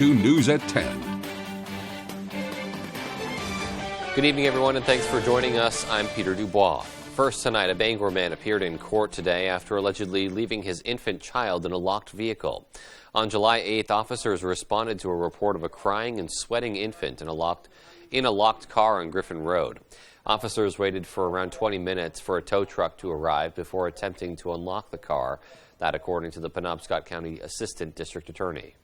News at 10. Good evening, everyone, and thanks for joining us. I'm Peter Dubois. First tonight, a Bangor man appeared in court today after allegedly leaving his infant child in a locked vehicle. On July 8th, officers responded to a report of a crying and sweating infant in a locked car on Griffin Road. Officers waited for around 20 minutes for a tow truck to arrive before attempting to unlock the car. That according to the Penobscot County Assistant District Attorney.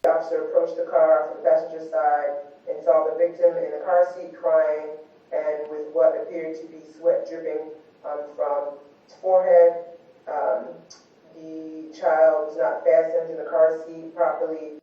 The officer approached the car from the passenger side and saw the victim in the car seat crying and with what appeared to be sweat dripping from his forehead. The child was not fastened in the car seat properly.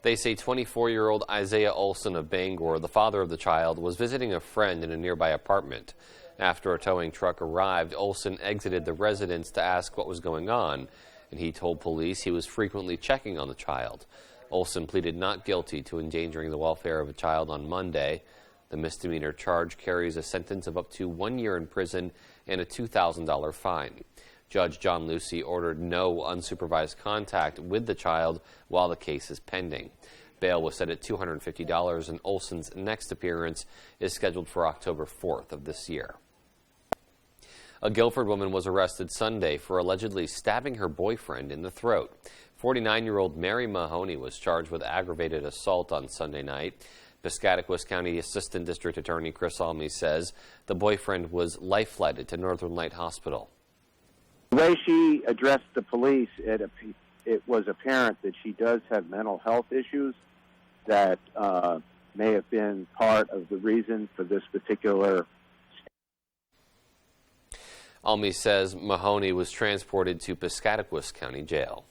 They say 24-year-old Isaiah Olson of Bangor, the father of the child, was visiting a friend in a nearby apartment. After a towing truck arrived, Olson exited the residence to ask what was going on, and he told police he was frequently checking on the child. Olson pleaded not guilty to endangering the welfare of a child on Monday. The misdemeanor charge carries a sentence of up to 1 year in prison and a $2,000 fine. Judge John Lucy ordered no unsupervised contact with the child while the case is pending. Bail was set at $250, and Olson's next appearance is scheduled for October 4th of this year. A Guilford woman was arrested Sunday for allegedly stabbing her boyfriend in the throat. 49-year-old Mary Mahoney was charged with aggravated assault on Sunday night. Piscataquis County Assistant District Attorney Chris Almy says the boyfriend was life-flighted to Northern Light Hospital. The way she addressed the police, it was apparent that she does have mental health issues that may have been part of the reason for this particular. Almy says Mahoney was transported to Piscataquis County Jail.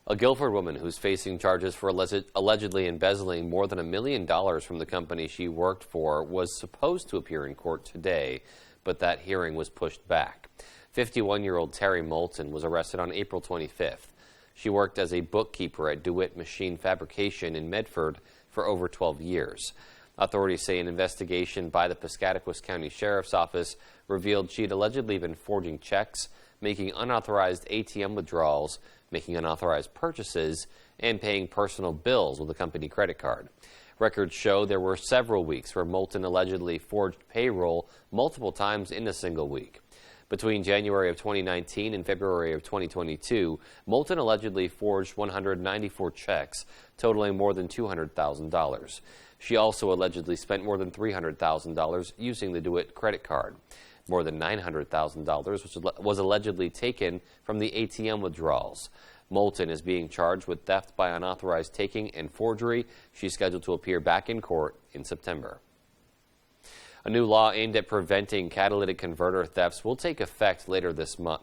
A Guilford woman who's facing charges for allegedly embezzling more than $1 million from the company she worked for was supposed to appear in court today, but that hearing was pushed back. 51-year-old Terry Moulton was arrested on April 25th. She worked as a bookkeeper at DeWitt Machine Fabrication in Medford for over 12 years. Authorities say an investigation by the Piscataquis County Sheriff's Office revealed she'd allegedly been forging checks, making unauthorized ATM withdrawals, making unauthorized purchases, and paying personal bills with a company credit card. Records show there were several weeks where Moulton allegedly forged payroll multiple times in a single week. Between January of 2019 and February of 2022, Moulton allegedly forged 194 checks, totaling more than $200,000. She also allegedly spent more than $300,000 using the DeWitt credit card. More than $900,000 was allegedly taken from the ATM withdrawals. Moulton is being charged with theft by unauthorized taking and forgery. She's scheduled to appear back in court in September. A new law aimed at preventing catalytic converter thefts will take effect later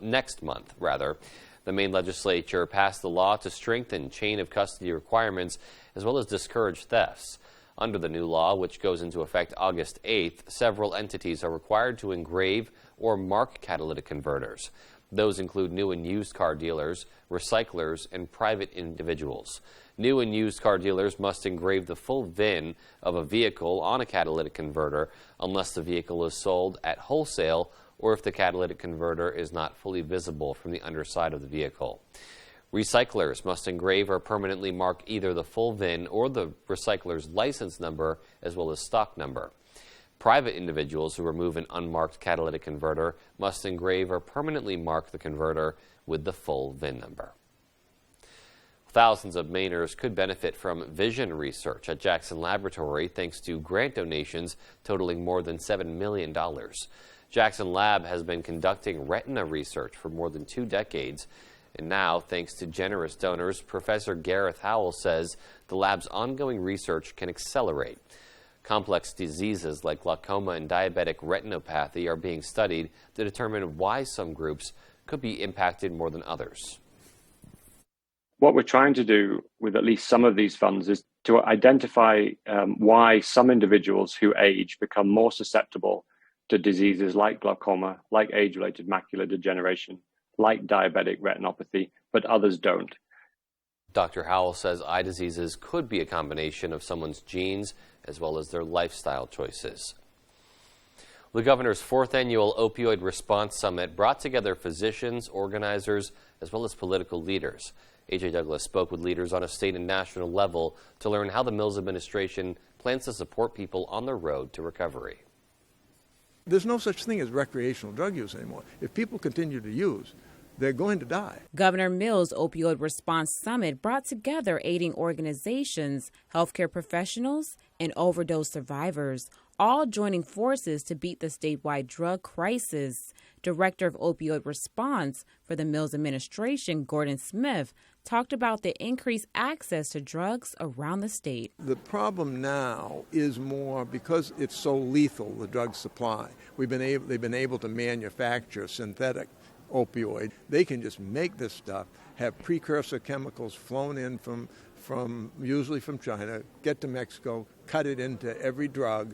next month. The Maine legislature passed the law to strengthen chain of custody requirements as well as discourage thefts. Under the new law, which goes into effect August 8th, several entities are required to engrave or mark catalytic converters. Those include new and used car dealers, recyclers, and private individuals. New and used car dealers must engrave the full VIN of a vehicle on a catalytic converter unless the vehicle is sold at wholesale or if the catalytic converter is not fully visible from the underside of the vehicle. Recyclers must engrave or permanently mark either the full VIN or the recycler's license number as well as stock number. Private individuals who remove an unmarked catalytic converter must engrave or permanently mark the converter with the full VIN number. Thousands of Mainers could benefit from vision research at Jackson Laboratory thanks to grant donations totaling more than $7 million. Jackson Lab has been conducting retina research for more than 2 decades. And now, thanks to generous donors, Professor Gareth Howell says the lab's ongoing research can accelerate. Complex diseases like glaucoma and diabetic retinopathy are being studied to determine why some groups could be impacted more than others. What we're trying to do with at least some of these funds is to identify why some individuals who age become more susceptible to diseases like glaucoma, like age-related macular degeneration, like diabetic retinopathy, but others don't. Dr. Howell says eye diseases could be a combination of someone's genes as well as their lifestyle choices. The governor's 4th annual Opioid Response Summit brought together physicians, organizers, as well as political leaders. A.J. Douglas spoke with leaders on a state and national level to learn how the Mills administration plans to support people on the road to recovery. There's no such thing as recreational drug use anymore. If people continue to use, they're going to die. Governor Mills' Opioid Response Summit brought together aiding organizations, healthcare professionals, and overdose survivors, all joining forces to beat the statewide drug crisis. Director of Opioid Response for the Mills administration, Gordon Smith, talked about the increased access to drugs around the state. The problem now is more because it's so lethal, the drug supply. They've been able to manufacture synthetic opioid. They can just make this stuff, have precursor chemicals flown in from usually from China, get to Mexico, cut it into every drug,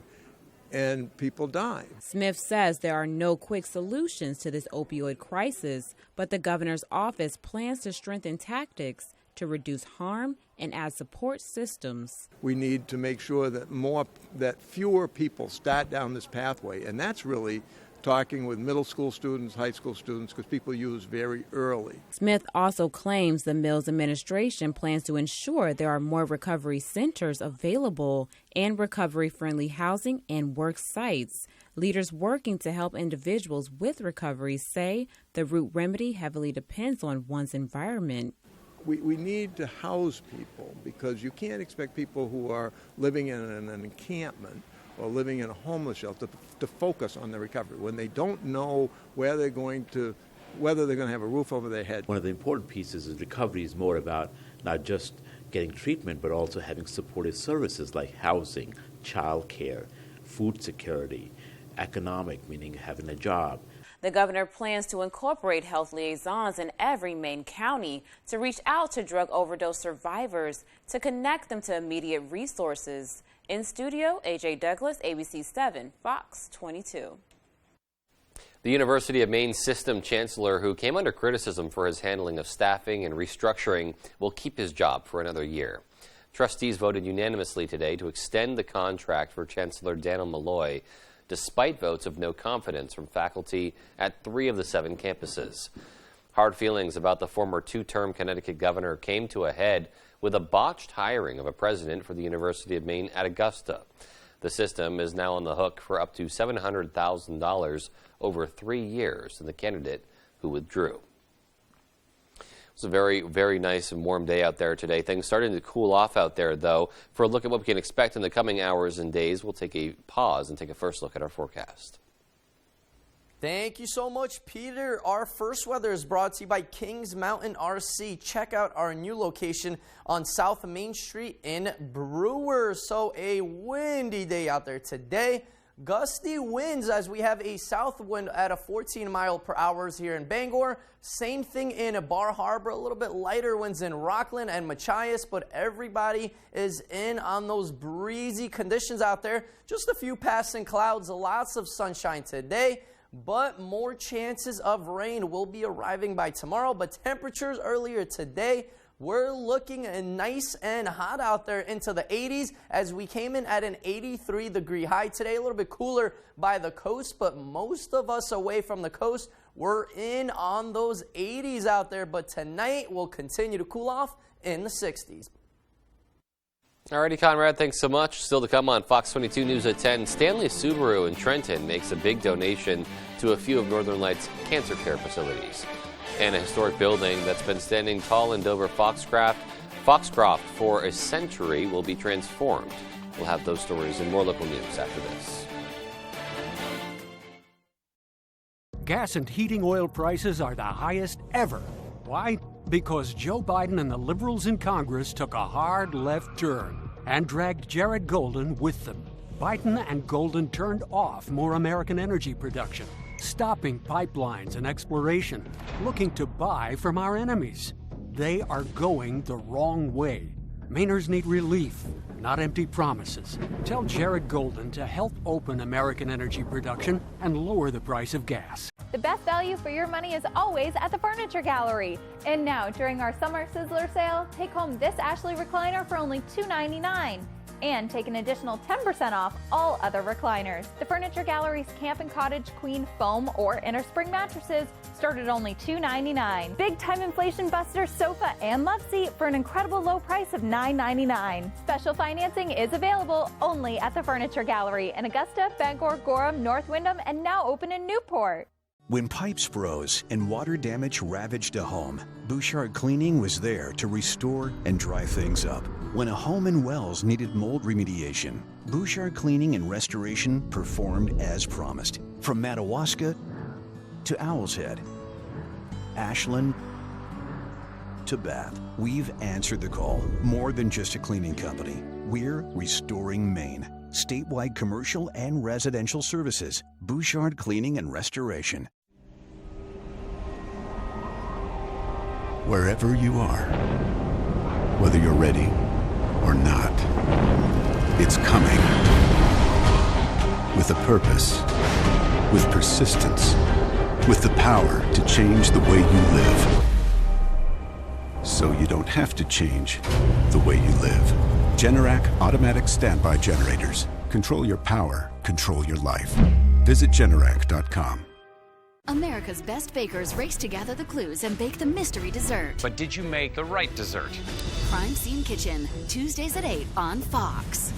and people die. Smith says there are no quick solutions to this opioid crisis, but the governor's office plans to strengthen tactics to reduce harm and add support systems. We need to make sure that fewer people start down this pathway, and that's really talking with middle school students, high school students, because people use very early. Smith also claims the Mills administration plans to ensure there are more recovery centers available and recovery-friendly housing and work sites. Leaders working to help individuals with recovery say the root remedy heavily depends on one's environment. We need to house people because you can't expect people who are living in an encampment or living in a homeless shelter to focus on their recovery when they don't know whether they're going to have a roof over their head. One of the important pieces is recovery is more about not just getting treatment, but also having supportive services like housing, child care, food security, economic, meaning having a job. The governor plans to incorporate health liaisons in every Maine county to reach out to drug overdose survivors to connect them to immediate resources. In studio, A.J. Douglas, ABC 7, Fox 22. The University of Maine system chancellor, who came under criticism for his handling of staffing and restructuring, will keep his job for another year. Trustees voted unanimously today to extend the contract for Chancellor Daniel Malloy, despite votes of no confidence from faculty at 3 of the 7 campuses. Hard feelings about the former 2-term Connecticut governor came to a head with a botched hiring of a president for the University of Maine at Augusta. The system is now on the hook for up to $700,000 over 3 years to the candidate who withdrew. It's a very, very nice and warm day out there today. Things starting to cool off out there, though. For a look at what we can expect in the coming hours and days, we'll take a pause and take a first look at our forecast. Thank you so much, Peter. Our first weather is brought to you by Kings Mountain RC. Check out our new location on South Main Street in Brewer. So a windy day out there today. Gusty winds as we have a south wind at a 14 mile per hour here in Bangor. Same thing in Bar Harbor, a little bit lighter winds in Rockland and Machias, but everybody is in on those breezy conditions out there. Just a few passing clouds, lots of sunshine today, but more chances of rain will be arriving by tomorrow. But temperatures earlier today, we're looking nice and hot out there into the 80s as we came in at an 83-degree high today. A little bit cooler by the coast, but most of us away from the coast, we're in on those 80s out there. But tonight will continue to cool off in the 60s. Alrighty, Conrad, thanks so much. Still to come on Fox 22 News at 10, Stanley Subaru in Trenton makes a big donation to a few of Northern Lights' cancer care facilities. And a historic building that's been standing tall in Dover Foxcroft for a century will be transformed. We'll have those stories and more local news after this. Gas and heating oil prices are the highest ever. Why? Because Joe Biden and the liberals in Congress took a hard left turn and dragged Jared Golden with them. Biden and Golden turned off more American energy production, stopping pipelines and exploration, looking to buy from our enemies. They are going the wrong way. Mainers need relief, not empty promises. Tell Jared Golden to help open American energy production and lower the price of gas. The best value for your money is always at the Furniture Gallery. And now, during our Summer Sizzler sale, take home this Ashley recliner for only $2.99. and take an additional 10% off all other recliners. The Furniture Gallery's Camp and Cottage Queen foam or inner spring mattresses start at only $299. Big time inflation buster sofa and love seat for an incredible low price of $999. Special financing is available only at the Furniture Gallery in Augusta, Bangor, Gorham, North Windham, and now open in Newport. When pipes froze and water damage ravaged a home, Bouchard Cleaning was there to restore and dry things up. When a home in Wells needed mold remediation, Bouchard Cleaning and Restoration performed as promised. From Madawaska to Owl's Head, Ashland to Bath, we've answered the call. More than just a cleaning company, we're restoring Maine. Statewide commercial and residential services. Bouchard Cleaning and Restoration. Wherever you are, whether you're ready or not, it's coming. With a purpose, with persistence, with the power to change the way you live. So you don't have to change the way you live. Generac automatic standby generators. Control your power, control your life. Visit Generac.com. America's best bakers race to gather the clues and bake the mystery dessert. But did you make the right dessert? Crime Scene Kitchen, Tuesdays at 8 on Fox.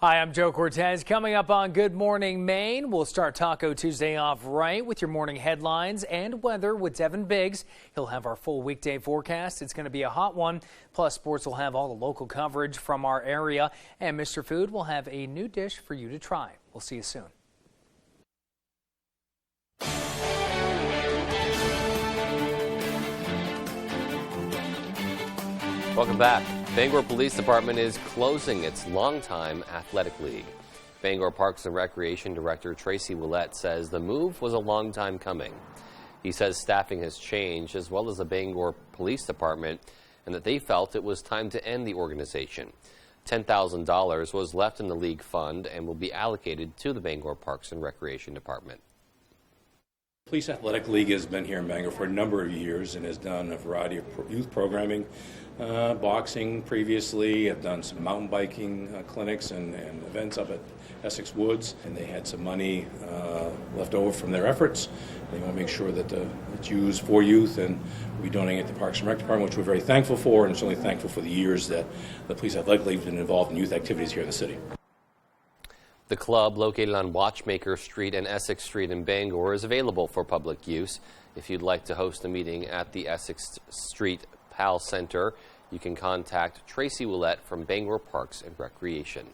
Hi, I'm Joe Cortez. Coming up on Good Morning Maine, we'll start Taco Tuesday off right with your morning headlines and weather with Devin Biggs. He'll have our full weekday forecast. It's going to be a hot one. Plus, sports will have all the local coverage from our area. And Mr. Food will have a new dish for you to try. We'll see you soon. Welcome back. Bangor Police Department is closing its longtime athletic league. Bangor Parks and Recreation Director Tracy Willett says the move was a long time coming. He says staffing has changed as well as the Bangor Police Department and that they felt it was time to end the organization. $10,000 was left in the league fund and will be allocated to the Bangor Parks and Recreation Department. Police Athletic League has been here in Bangor for a number of years and has done a variety of youth programming, boxing previously, have done some mountain biking clinics and events up at Essex Woods, and they had some money left over from their efforts. They want to make sure that it's used for youth, and we'll be donating it to the Parks and Rec Department, which we're very thankful for, and certainly thankful for the years that the Police Athletic League has been involved in youth activities here in the city. The club, located on Watchmaker Street and Essex Street in Bangor, is available for public use. If you'd like to host a meeting at the Essex Street PAL Center, you can contact Tracy Willett from Bangor Parks and Recreation.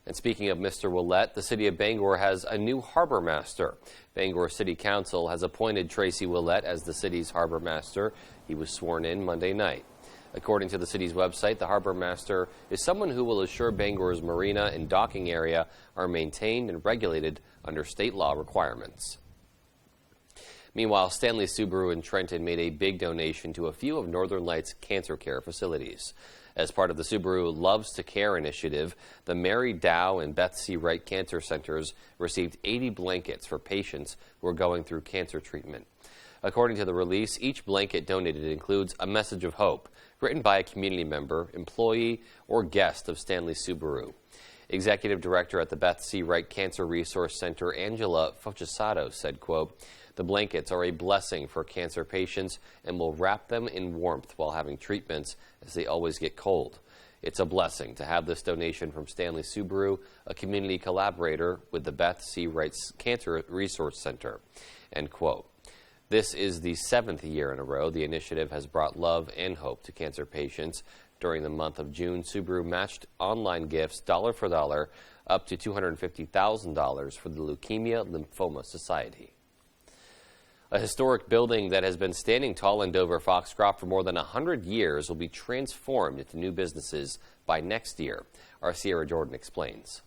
And speaking of Mr. Willett, the city of Bangor has a new harbor master. Bangor City Council has appointed Tracy Willett as the city's harbor master. He was sworn in Monday night. According to the city's website, the harbor master is someone who will assure Bangor's marina and docking area are maintained and regulated under state law requirements. Meanwhile, Stanley Subaru in Trenton made a big donation to a few of Northern Lights cancer care facilities. As part of the Subaru Loves to Care initiative, the Mary Dow and Beth C. Wright Cancer Centers received 80 blankets for patients who are going through cancer treatment. According to the release, each blanket donated includes a message of hope written by a community member, employee, or guest of Stanley Subaru. Executive Director at the Beth C. Wright Cancer Resource Center, Angela Fochisato, said, quote, "The blankets are a blessing for cancer patients and will wrap them in warmth while having treatments as they always get cold. It's a blessing to have this donation from Stanley Subaru, a community collaborator with the Beth C. Wright Cancer Resource Center," end quote. This is the 7th year in a row the initiative has brought love and hope to cancer patients. During the month of June, Subaru matched online gifts dollar for dollar up to $250,000 for the Leukemia Lymphoma Society. A historic building that has been standing tall in Dover Foxcroft for more than 100 years will be transformed into new businesses by next year. Our Sierra Jordan explains.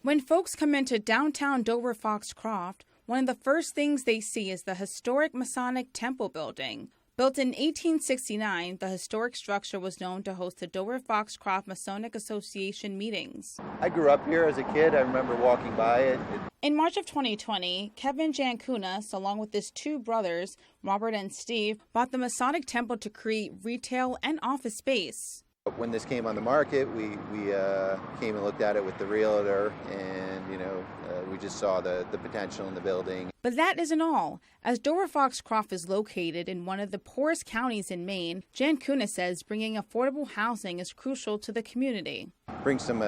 When folks come into downtown Dover Foxcroft, one of the first things they see is the historic Masonic Temple building. Built in 1869, the historic structure was known to host the Dover Foxcroft Masonic Association meetings. I grew up here as a kid. I remember walking by it. In March of 2020, Kevin Jankunas, along with his two brothers, Robert and Steve, bought the Masonic Temple to create retail and office space. When this came on the market, we came and looked at it with the realtor, and we just saw the potential in the building. But that isn't all. As Dover Foxcroft is located in one of the poorest counties in Maine, Jan Kunis says bringing affordable housing is crucial to the community. Bring some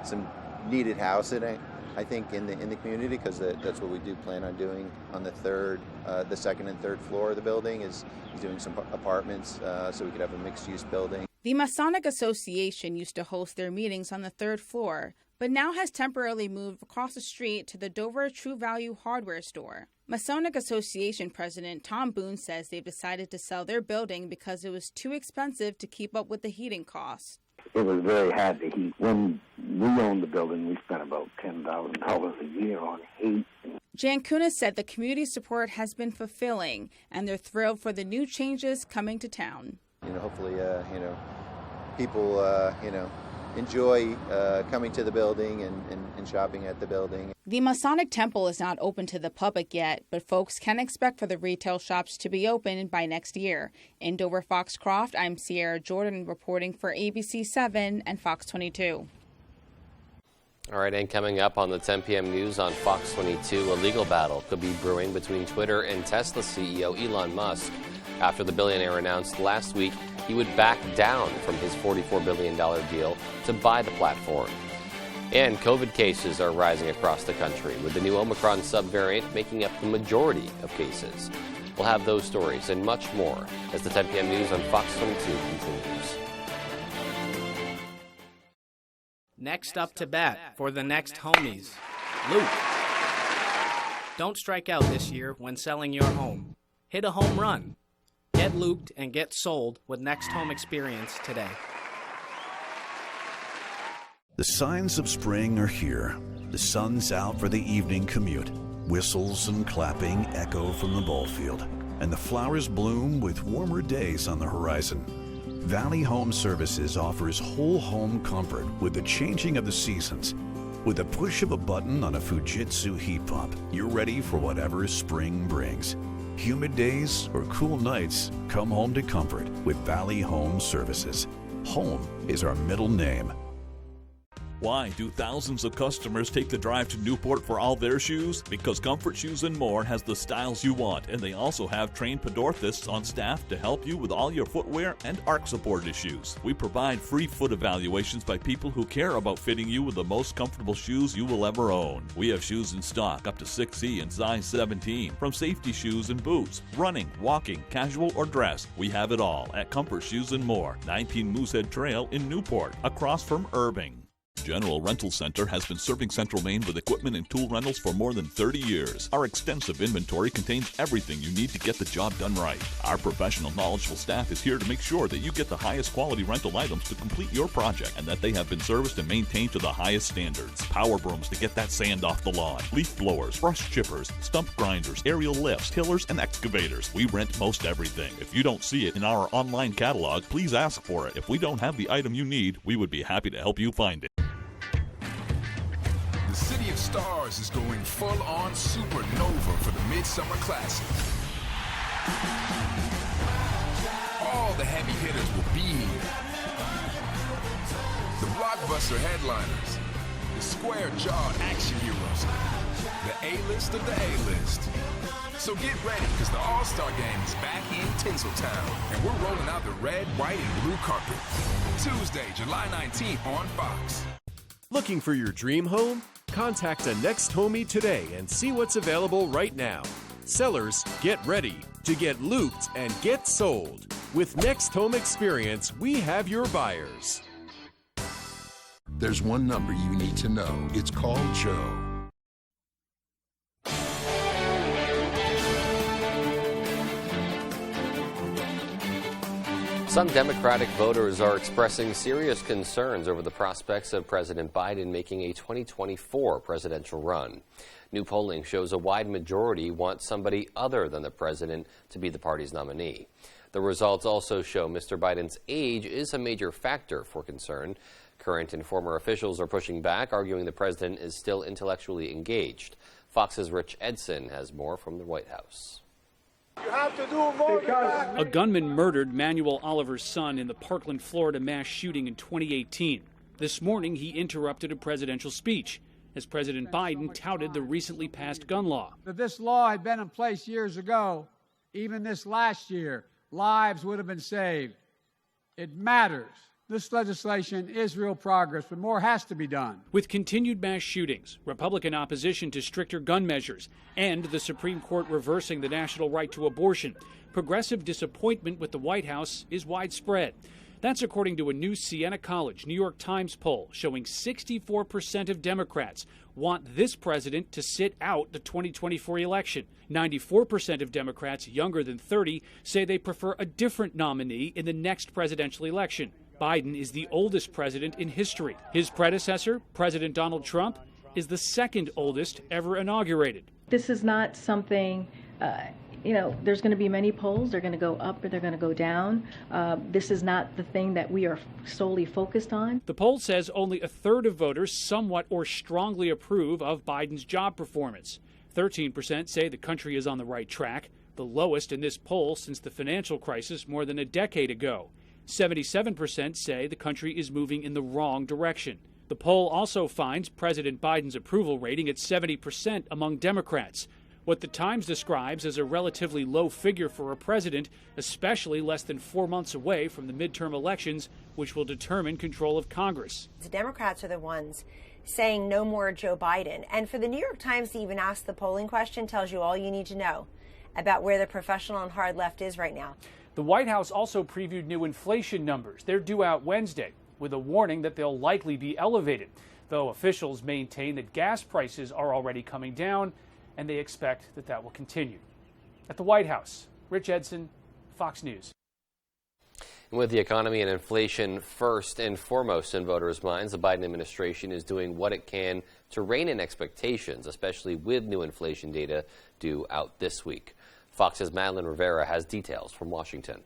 some needed housing, I think, in the community, because that's what we do plan on doing on the second and third floor of the building is doing some apartments, so we could have a mixed-use building. The Masonic Association used to host their meetings on the third floor, but now has temporarily moved across the street to the Dover True Value hardware store. Masonic Association President Tom Boone says they've decided to sell their building because it was too expensive to keep up with the heating costs. It was very hard to heat. When we owned the building, we spent about $10,000 a year on heat. Jan Kunis said the community support has been fulfilling, and they're thrilled for the new changes coming to town. Hopefully, people, enjoy coming to the building and shopping at the building. The Masonic Temple is not open to the public yet, but folks can expect for the retail shops to be open by next year. In Dover Foxcroft, I'm Sierra Jordan reporting for ABC 7 and Fox 22. All right, and coming up on the 10 p.m. news on Fox 22, a legal battle could be brewing between Twitter and Tesla CEO Elon Musk after the billionaire announced last week he would back down from his $44 billion deal to buy the platform. And COVID cases are rising across the country, with the new Omicron subvariant making up the majority of cases. We'll have those stories and much more as the 10 p.m. news on Fox 22 continues. Next up to bat for the next homies, Luke. Don't strike out this year when selling your home. Hit a home run. Get looped and get sold with Next Home Experience today. The signs of spring are here. The sun's out for the evening commute. Whistles and clapping echo from the ball field. And the flowers bloom with warmer days on the horizon. Valley Home Services offers whole home comfort with the changing of the seasons. With a push of a button on a Fujitsu heat pump, you're ready for whatever spring brings. Humid days or cool nights, come home to comfort with Valley Home Services. Home is our middle name. Why do thousands of customers take the drive to Newport for all their shoes? Because Comfort Shoes and More has the styles you want, and they also have trained podorthists on staff to help you with all your footwear and arch support issues. We provide free foot evaluations by people who care about fitting you with the most comfortable shoes you will ever own. We have shoes in stock up to 6C and size 17, from safety shoes and boots, running, walking, casual or dress. We have it all at Comfort Shoes and More, 19 Moosehead Trail in Newport, across from Irving. General Rental Center has been serving Central Maine with equipment and tool rentals for more than 30 years. Our extensive inventory contains everything you need to get the job done right. Our professional, knowledgeable staff is here to make sure that you get the highest quality rental items to complete your project and that they have been serviced and maintained to the highest standards. Power brooms to get that sand off the lawn, leaf blowers, brush chippers, stump grinders, aerial lifts, tillers, and excavators. We rent most everything. If you don't see it in our online catalog, please ask for it. If we don't have the item you need, we would be happy to help you find it. The City of Stars is going full-on supernova for the Midsummer Classic. All the heavy hitters will be here. The blockbuster headliners, the square-jawed action heroes, the A-list of the A-list. So get ready, because the All-Star Game is back in Tinseltown, and we're rolling out the red, white, and blue carpet. Tuesday, July 19th on Fox. Looking for your dream home? Contact a Next Homie today and see what's available right now. Sellers, get ready to get looped and get sold. With Next Home Experience, we have your buyers. There's one number you need to know. It's called Joe. Some Democratic voters are expressing serious concerns over the prospects of President Biden making a 2024 presidential run. New polling shows a wide majority want somebody other than the president to be the party's nominee. The results also show Mr. Biden's age is a major factor for concern. Current and former officials are pushing back, arguing the president is still intellectually engaged. Fox's Rich Edson has more from the White House. You have to do more than that. A gunman murdered Manuel Oliver's son in the Parkland, Florida mass shooting in 2018. This morning, he interrupted a presidential speech as President Biden touted the recently passed gun law. If this law had been in place years ago, even this last year, lives would have been saved. It matters. This legislation is real progress, but more has to be done. With continued mass shootings, Republican opposition to stricter gun measures, and the Supreme Court reversing the national right to abortion, progressive disappointment with the White House is widespread. That's according to a new Siena College New York Times poll showing 64% of Democrats want this president to sit out the 2024 election. 94% of Democrats younger than 30 say they prefer a different nominee in the next presidential election. Biden is the oldest president in history. His predecessor, President Donald Trump, is the second oldest ever inaugurated. This is not something, there's going to be many polls. They're going to go up or they're going to go down. This is not the thing that we are solely focused on. The poll says only a third of voters somewhat or strongly approve of Biden's job performance. 13% say the country is on the right track, the lowest in this poll since the financial crisis more than a decade ago. 77% say the country is moving in the wrong direction. The poll also finds President Biden's approval rating at 70% among Democrats, what the Times describes as a relatively low figure for a president, especially less than 4 months away from the midterm elections, which will determine control of Congress. The Democrats are the ones saying no more Joe Biden. And for the New York Times to even ask the polling question tells you all you need to know about where the professional and hard left is right now. The White House also previewed new inflation numbers. They're due out Wednesday, with a warning that they'll likely be elevated, though officials maintain that gas prices are already coming down, and they expect that that will continue. At the White House, Rich Edson, Fox News. With the economy and inflation first and foremost in voters' minds, the Biden administration is doing what it can to rein in expectations, especially with new inflation data due out this week. Fox's Madeline Rivera has details from Washington.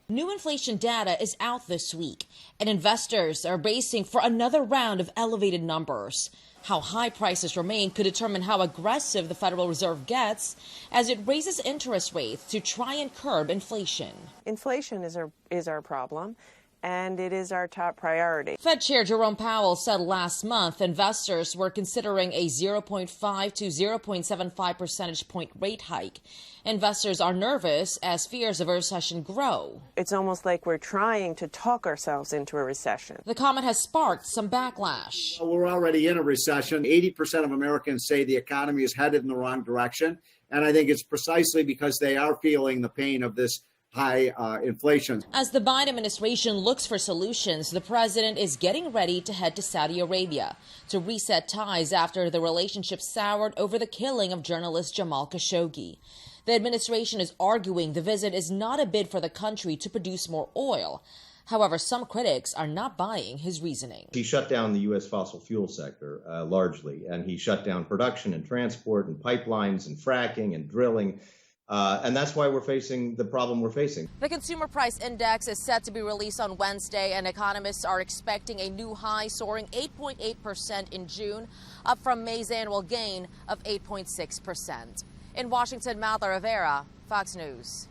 New inflation data is out this week, and investors are bracing for another round of elevated numbers. How high prices remain could determine how aggressive the Federal Reserve gets as it raises interest rates to try and curb inflation. Inflation is our problem, and it is our top priority. Fed Chair Jerome Powell said last month investors were considering a 0.5 to 0.75 percentage point rate hike. Investors are nervous as fears of a recession grow. It's almost like we're trying to talk ourselves into a recession. The comment has sparked some backlash. We're already in a recession. 80% of Americans say the economy is headed in the wrong direction. And I think it's precisely because they are feeling the pain of this high inflation. As the Biden administration looks for solutions, the president is getting ready to head to Saudi Arabia to reset ties after the relationship soured over the killing of journalist Jamal Khashoggi. The administration is arguing the visit is not a bid for the country to produce more oil. However, some critics are not buying his reasoning. He shut down the U.S. fossil fuel sector largely, and he shut down production and transport and pipelines and fracking and drilling. And that's why we're facing the problem we're facing. The Consumer Price Index is set to be released on Wednesday, and economists are expecting a new high, soaring 8.8% in June, up from May's annual gain of 8.6%. In Washington, Madeline Rivera, Fox News.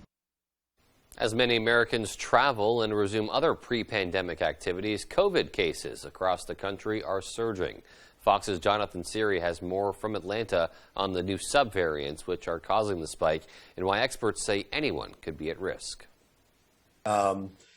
As many Americans travel and resume other pre-pandemic activities, COVID cases across the country are surging. Fox's Jonathan Siri has more from Atlanta on the new subvariants which are causing the spike and why experts say anyone could be at risk.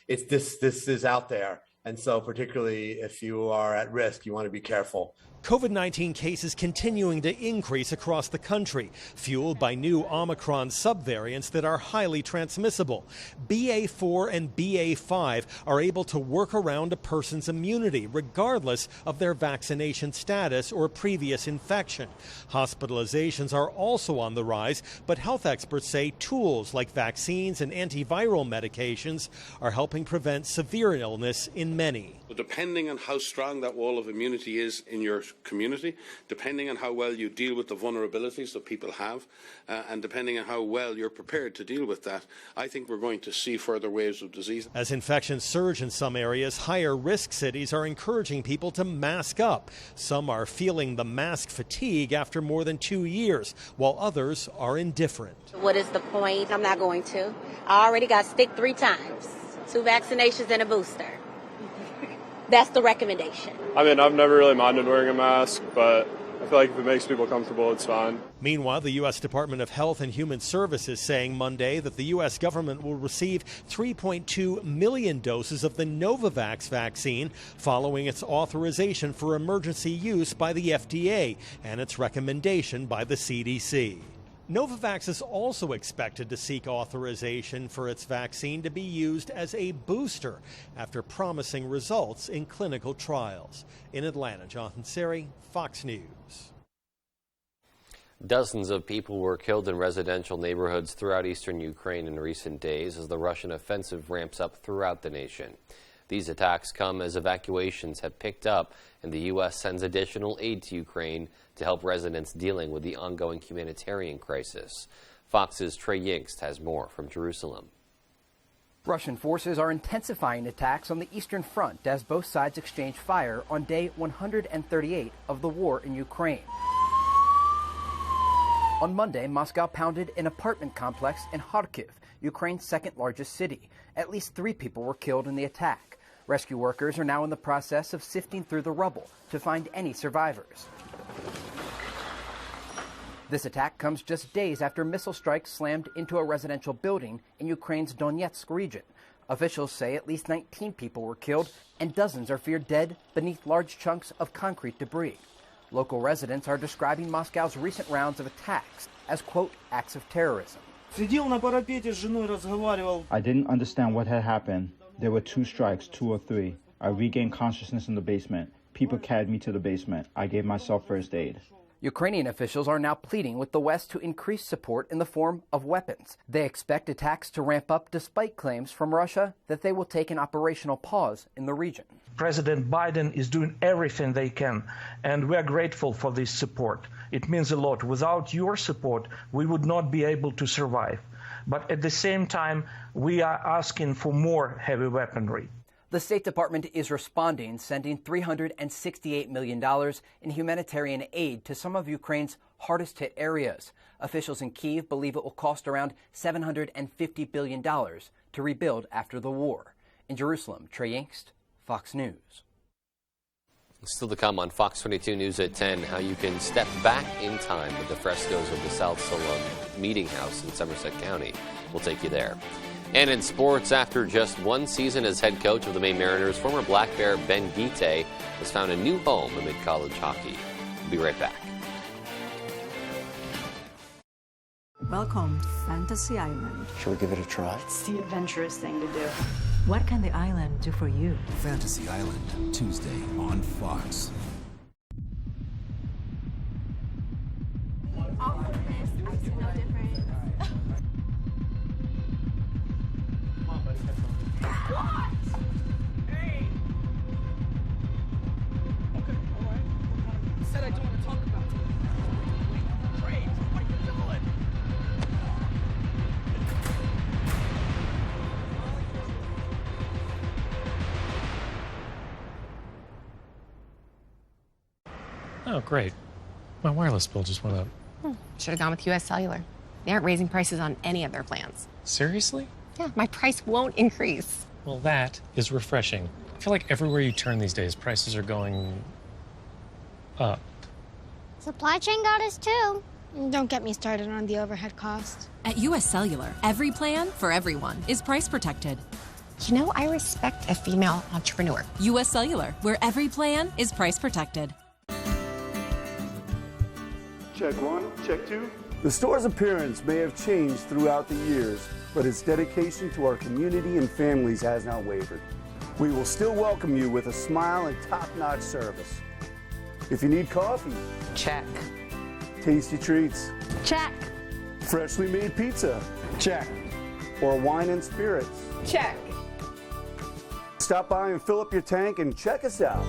This is out there, and so particularly if you are at risk, you want to be careful. COVID-19 cases continuing to increase across the country, fueled by new Omicron subvariants that are highly transmissible. BA4 and BA5 are able to work around a person's immunity, regardless of their vaccination status or previous infection. Hospitalizations are also on the rise, but health experts say tools like vaccines and antiviral medications are helping prevent severe illness in many. Depending on how strong that wall of immunity is in your community, depending on how well you deal with the vulnerabilities that people have, and depending on how well you're prepared to deal with that, I think we're going to see further waves of disease. As infections surge in some areas, higher risk cities are encouraging people to mask up. Some are feeling the mask fatigue after more than 2 years, while others are indifferent. What is the point? I'm not going to. I already got sick 3 times, 2 vaccinations and a booster. That's the recommendation. I mean, I've never really minded wearing a mask, but I feel like if it makes people comfortable, it's fine. Meanwhile, the U.S. Department of Health and Human Services saying Monday that the U.S. government will receive 3.2 million doses of the Novavax vaccine following its authorization for emergency use by the FDA and its recommendation by the CDC. Novavax is also expected to seek authorization for its vaccine to be used as a booster after promising results in clinical trials. In Atlanta, Jonathan Seri, Fox News. Dozens of people were killed in residential neighborhoods throughout eastern Ukraine in recent days as the Russian offensive ramps up throughout the nation. These attacks come as evacuations have picked up and the U.S. sends additional aid to Ukraine to help residents dealing with the ongoing humanitarian crisis. Fox's Trey Yingst has more from Jerusalem. Russian forces are intensifying attacks on the Eastern Front as both sides exchange fire on day 138 of the war in Ukraine. On Monday, Moscow pounded an apartment complex in Kharkiv, Ukraine's second largest city. At least 3 people were killed in the attack. Rescue workers are now in the process of sifting through the rubble to find any survivors. This attack comes just days after missile strikes slammed into a residential building in Ukraine's Donetsk region. Officials say at least 19 people were killed and dozens are feared dead beneath large chunks of concrete debris. Local residents are describing Moscow's recent rounds of attacks as, quote, acts of terrorism. I didn't understand what had happened. There were 2 strikes, 2 or 3. I regained consciousness in the basement. People carried me to the basement. I gave myself first aid. Ukrainian officials are now pleading with the West to increase support in the form of weapons. They expect attacks to ramp up despite claims from Russia that they will take an operational pause in the region. President Biden is doing everything they can, and we are grateful for this support. It means a lot. Without your support, we would not be able to survive. But at the same time, we are asking for more heavy weaponry. The State Department is responding, sending $368 million in humanitarian aid to some of Ukraine's hardest hit areas. Officials in Kyiv believe it will cost around $750 billion to rebuild after the war. In Jerusalem, Trey Yingst, Fox News. Still to come on Fox 22 News at 10, how you can step back in time with the frescoes of the South Siloam Meeting House in Somerset County. We'll take you there. And in sports, after just 1 season as head coach of the Maine Mariners, former Black Bear Ben Guite has found a new home amid college hockey. We'll be right back. Welcome to Fantasy Island. Shall we give it a try? It's the adventurous thing to do. What can the island do for you? Fantasy Island, Tuesday on Fox. Oh, great. My wireless bill just went up. Should have gone with US Cellular. They aren't raising prices on any of their plans. Seriously? Yeah, my price won't increase. Well, that is refreshing. I feel like everywhere you turn these days, prices are going up. Supply chain got us too. Don't get me started on the overhead costs. At US Cellular, every plan for everyone is price protected. You know, I respect a female entrepreneur. US Cellular, where every plan is price protected. Check 1, check 2. The store's appearance may have changed throughout the years, but its dedication to our community and families has not wavered. We will still welcome you with a smile and top-notch service. If you need coffee, check. Tasty treats, check. Freshly made pizza, check. Or wine and spirits, check. Stop by and fill up your tank and check us out.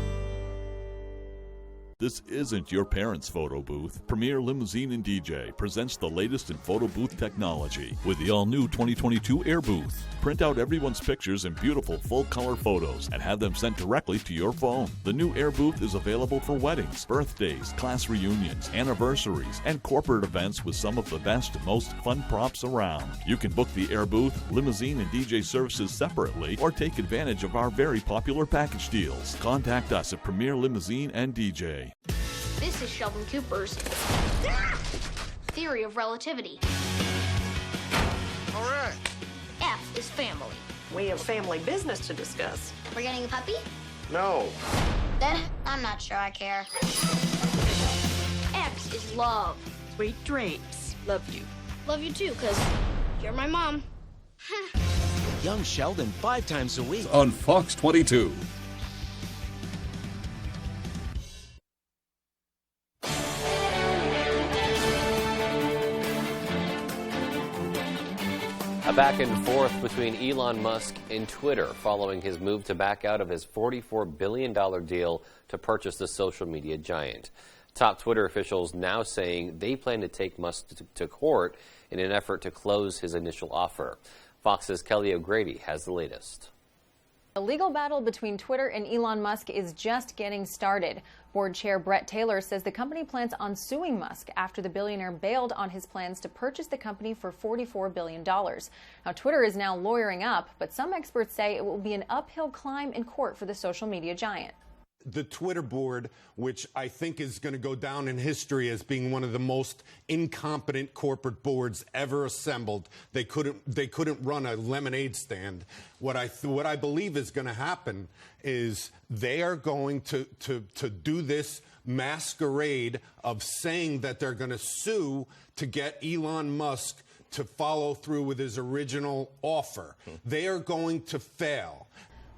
This isn't your parents' photo booth. Premier Limousine and DJ presents the latest in photo booth technology with the all-new 2022 Air Booth. Print out everyone's pictures in beautiful full-color photos and have them sent directly to your phone. The new Air Booth is available for weddings, birthdays, class reunions, anniversaries, and corporate events with some of the best and most fun props around. You can book the Air Booth, limousine, and DJ services separately or take advantage of our very popular package deals. Contact us at Premier Limousine and DJ. This is Sheldon Cooper's theory of relativity. All right. F is family. We have family business to discuss. We're getting a puppy? No. Then I'm not sure I care. X is love. Sweet dreams. Love you. Love you too, because you're my mom. Young Sheldon 5 times a week on Fox 22. A back and forth between Elon Musk and Twitter following his move to back out of his $44 billion deal to purchase the social media giant. Top Twitter officials now saying they plan to take Musk to court in an effort to close his initial offer. Fox's Kelly O'Grady has the latest. The legal battle between Twitter and Elon Musk is just getting started. Board Chair Brett Taylor says the company plans on suing Musk after the billionaire bailed on his plans to purchase the company for $44 billion. Now, Twitter is now lawyering up, but some experts say it will be an uphill climb in court for the social media giant. The Twitter board, which I think is going to go down in history as being one of the most incompetent corporate boards ever assembled. They couldn't run a lemonade stand. What I believe is going to happen is they are going to do this masquerade of saying that they're going to sue to get Elon Musk to follow through with his original offer. They are going to fail.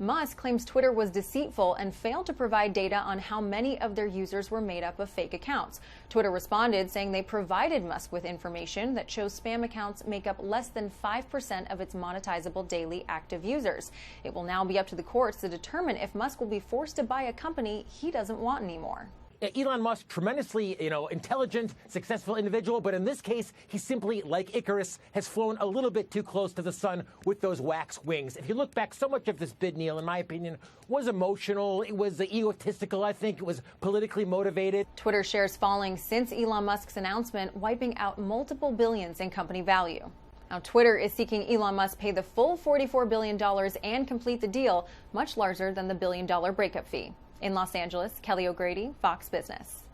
Musk claims Twitter was deceitful and failed to provide data on how many of their users were made up of fake accounts. Twitter responded saying they provided Musk with information that shows spam accounts make up less than 5% of its monetizable daily active users. It will now be up to the courts to determine if Musk will be forced to buy a company he doesn't want anymore. Elon Musk, tremendously, intelligent, successful individual, but in this case, he simply, like Icarus, has flown a little bit too close to the sun with those wax wings. If you look back, so much of this bid, Neil, in my opinion, was emotional. It was egotistical, I think. It was politically motivated. Twitter shares falling since Elon Musk's announcement, wiping out multiple billions in company value. Now, Twitter is seeking Elon Musk pay the full $44 billion and complete the deal, much larger than the $1 billion breakup fee. In Los Angeles, Kelly O'Grady, Fox Business.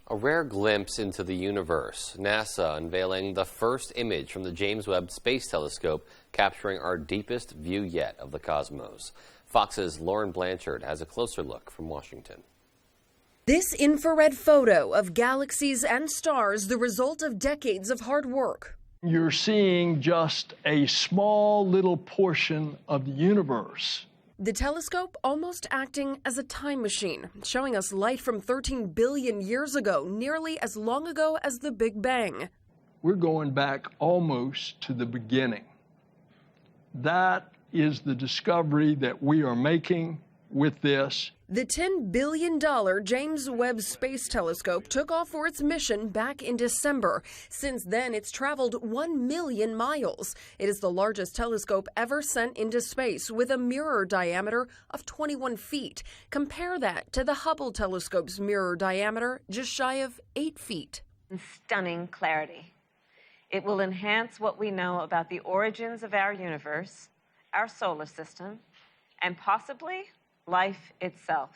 A rare glimpse into the universe. NASA unveiling the first image from the James Webb Space Telescope, capturing our deepest view yet of the cosmos. Fox's Lauren Blanchard has a closer look from Washington. This infrared photo of galaxies and stars, the result of decades of hard work. You're seeing just a small little portion of the universe. The telescope almost acting as a time machine, showing us light from 13 billion years ago, nearly as long ago as the Big Bang. We're going back almost to the beginning. That is the discovery that we are making with this. The $10 billion James Webb Space Telescope took off for its mission back in December. Since then, it's traveled 1 million miles. It is the largest telescope ever sent into space, with a mirror diameter of 21 feet. Compare that to the Hubble telescope's mirror diameter, just shy of 8 feet. Stunning clarity. It will enhance what we know about the origins of our universe, our solar system, and possibly life itself.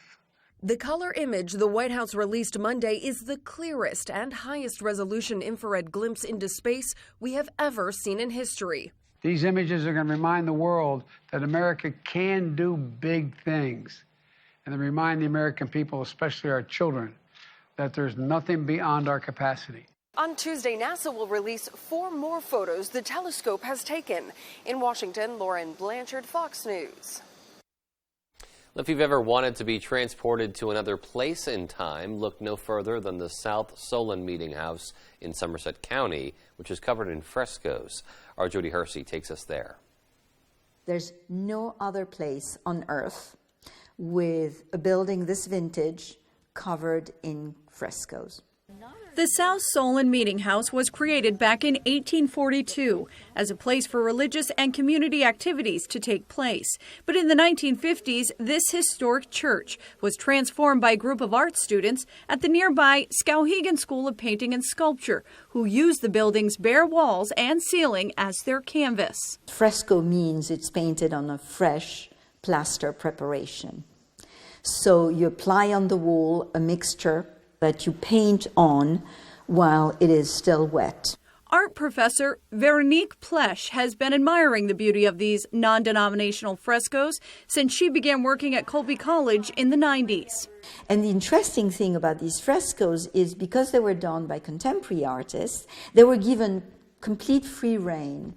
The color image the White House released Monday is the clearest and highest resolution infrared glimpse into space we have ever seen in history. These images are going to remind the world that America can do big things, and they remind the American people, especially our children, that there's nothing beyond our capacity. On Tuesday, NASA will release 4 more photos the telescope has taken. In Washington, Lauren Blanchard, Fox News. If you've ever wanted to be transported to another place in time, look no further than the South Solon Meeting House in Somerset County, which is covered in frescoes. Our Jody Hersey takes us there. There's no other place on Earth with a building this vintage, covered in frescoes. The South Solon Meeting House was created back in 1842 as a place for religious and community activities to take place. But in the 1950s, this historic church was transformed by a group of art students at the nearby Skowhegan School of Painting and Sculpture, who used the building's bare walls and ceiling as their canvas. Fresco means it's painted on a fresh plaster preparation. So you apply on the wall a mixture that you paint on while it is still wet. Art professor Veronique Plesch has been admiring the beauty of these non-denominational frescoes since she began working at Colby College in the 90s. And the interesting thing about these frescoes is because they were done by contemporary artists, they were given complete free rein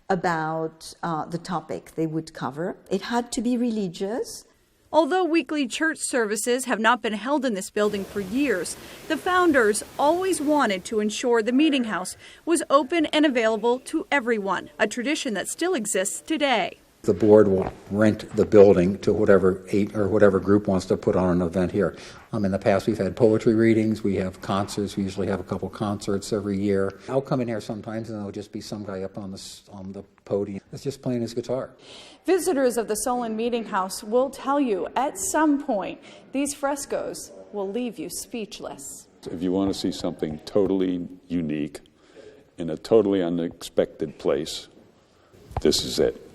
about the topic they would cover. It had to be religious. Although weekly church services have not been held in this building for years, the founders always wanted to ensure the meeting house was open and available to everyone, a tradition that still exists today. The board will rent the building to whatever group wants to put on an event here. In the past, we've had poetry readings, we have concerts, we usually have a couple concerts every year. I'll come in here sometimes and there'll just be some guy up on the podium that's just playing his guitar. Visitors of the Solon Meeting House will tell you at some point these frescoes will leave you speechless. If you want to see something totally unique in a totally unexpected place, this is it.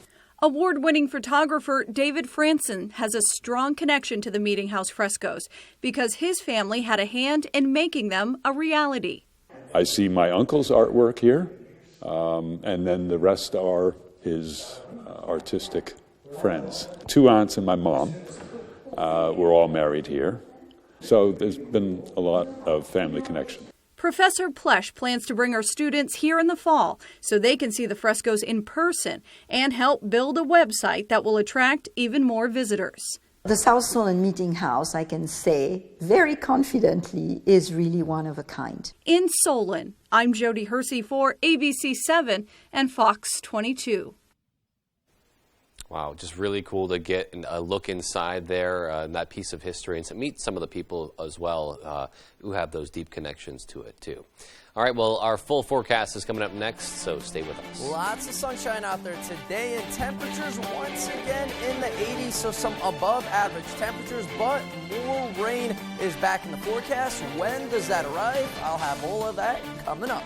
Award-winning photographer David Franson has a strong connection to the Meeting House frescoes because his family had a hand in making them a reality. I see my uncle's artwork here, and then the rest are his artistic friends. 2 aunts and my mom were all married here, so there's been a lot of family connection. Professor Plesch plans to bring our students here in the fall so they can see the frescoes in person and help build a website that will attract even more visitors. The South Solon Meeting House, I can say very confidently, is really one of a kind. In Solon, I'm Jody Hersey for ABC 7 and Fox 22. Wow, just really cool to get a look inside there, that piece of history, and to meet some of the people as well who have those deep connections to it, too. All right, well, our full forecast is coming up next, so stay with us. Lots of sunshine out there today, and temperatures once again in the 80s, so some above average temperatures, but more rain is back in the forecast. When does that arrive? I'll have all of that coming up.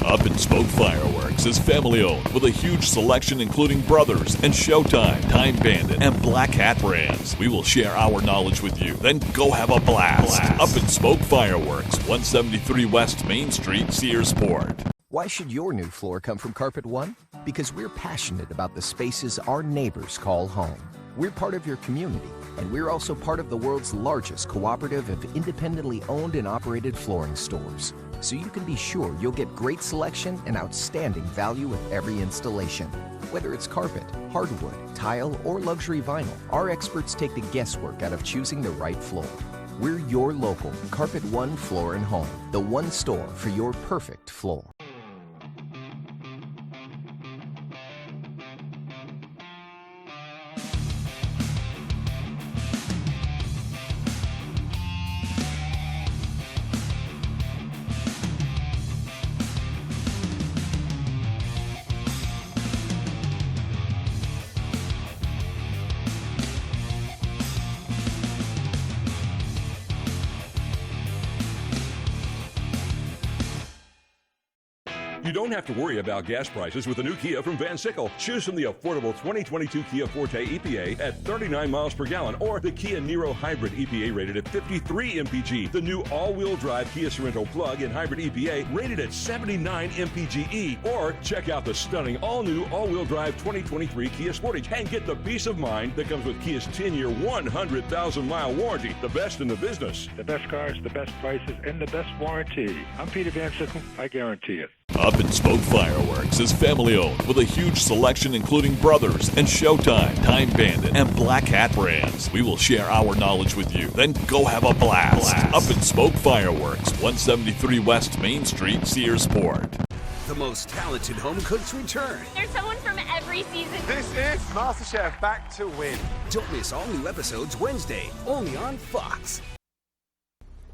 Up in Smoke Fireworks is family-owned with a huge selection including Brothers and Showtime, Time Bandit, and Black Hat brands. We will share our knowledge with you, then go have a blast. Up in Smoke Fireworks, 173 West Main Street, Searsport. Why should your new floor come from Carpet One? Because we're passionate about the spaces our neighbors call home. We're part of your community, and we're also part of the world's largest cooperative of independently owned and operated flooring stores. So you can be sure you'll get great selection and outstanding value with every installation. Whether it's carpet, hardwood, tile, or luxury vinyl, our experts take the guesswork out of choosing the right floor. We're your local Carpet One Floor and Home, the one store for your perfect floor. You don't have to worry about gas prices with the new Kia from Van Sickle. Choose from the affordable 2022 Kia Forte EPA at 39 miles per gallon or the Kia Niro Hybrid EPA rated at 53 mpg. The new all-wheel drive Kia Sorento plug-in hybrid EPA rated at 79 mpge. Or check out the stunning all-new all-wheel drive 2023 Kia Sportage and get the peace of mind that comes with Kia's 10-year, 100,000-mile warranty. The best in the business. The best cars, the best prices, and the best warranty. I'm Peter Van Sickle. I guarantee it. Up in Smoke Fireworks is family-owned with a huge selection including Brothers and Showtime, Time Bandit, and Black Hat brands. We will share our knowledge with you, then go have a blast. Up in Smoke Fireworks, 173 West Main Street, Searsport. The most talented home cooks return. There's someone from every preseason. This is MasterChef Back to Win. Don't miss all new episodes Wednesday, only on Fox.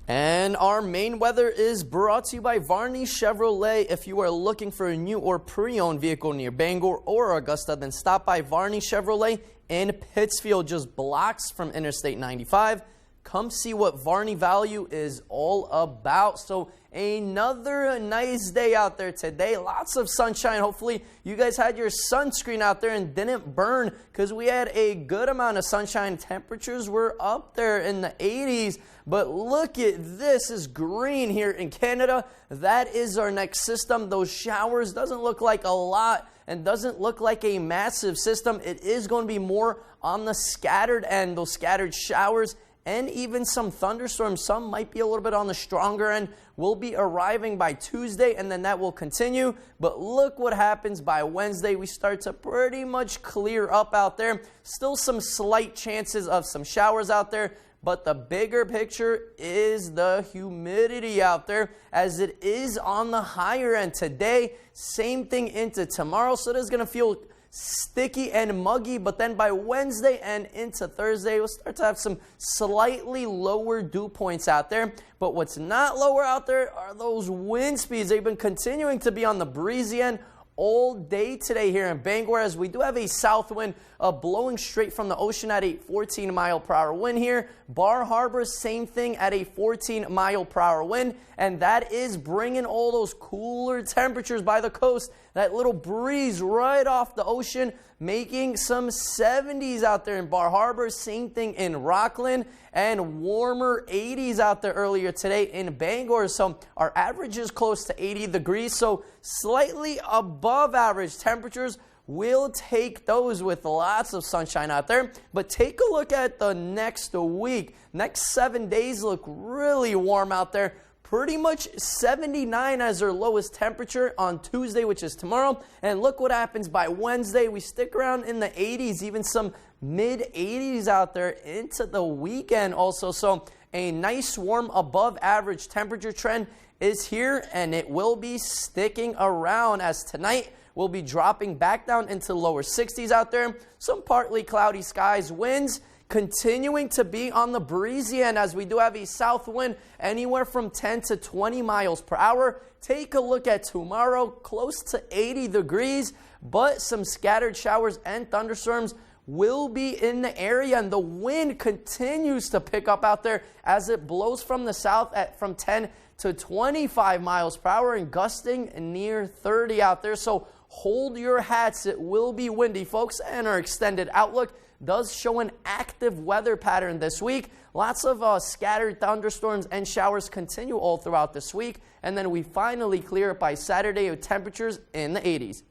And our main weather is brought to you by Varney Chevrolet. If you are looking for a new or pre-owned vehicle near Bangor or Augusta, then stop by Varney Chevrolet in Pittsfield, just blocks from Interstate 95. Come see what Varney Value is all about. So another nice day out there today. Lots of sunshine. Hopefully you guys had your sunscreen out there and didn't burn, because we had a good amount of sunshine. Temperatures were up there in the 80s. But look at this. Is green here in Canada. That is our next system. Those showers doesn't look like a lot and doesn't look like a massive system. It is going to be more on the scattered end. Those scattered showers and even some thunderstorms. Some might be a little bit on the stronger end. Will be arriving by Tuesday, and then that will continue. But look what happens by Wednesday. We start to pretty much clear up out there. Still some slight chances of some showers out there, but the bigger picture is the humidity out there, as it is on the higher end today. Same thing into tomorrow, so it is going to feel sticky and muggy, but then by Wednesday and into Thursday, we'll start to have some slightly lower dew points out there. But what's not lower out there are those wind speeds. They've been continuing to be on the breezy end all day today here in Bangor, as we do have a south wind blowing straight from the ocean at a 14-mile-per-hour wind here. Bar Harbor, same thing at a 14-mile-per-hour wind, and that is bringing all those cooler temperatures by the coast. That little breeze right off the ocean, making some 70s out there in Bar Harbor. Same thing in Rockland, and warmer 80s out there earlier today in Bangor. So our average is close to 80 degrees, so slightly above average temperatures. We'll take those with lots of sunshine out there. But take a look at the next week. Next 7 days look really warm out there. Pretty much 79 as our lowest temperature on Tuesday, which is tomorrow. And look what happens by Wednesday. We stick around in the 80s, even some mid-80s out there into the weekend also. So a nice warm above average temperature trend is here, and it will be sticking around, as tonight we'll be dropping back down into lower 60s out there. Some partly cloudy skies, winds continuing to be on the breezy end, as we do have a south wind anywhere from 10 to 20 miles per hour. Take a look at tomorrow, close to 80 degrees, but some scattered showers and thunderstorms will be in the area, and the wind continues to pick up out there as it blows from the south at from 10 to 25 miles per hour and gusting near 30 out there. So hold your hats. It will be windy, folks, and our extended outlook does show an active weather pattern this week. Lots of scattered thunderstorms and showers continue all throughout this week, and then we finally clear it by Saturday with temperatures in the 80s.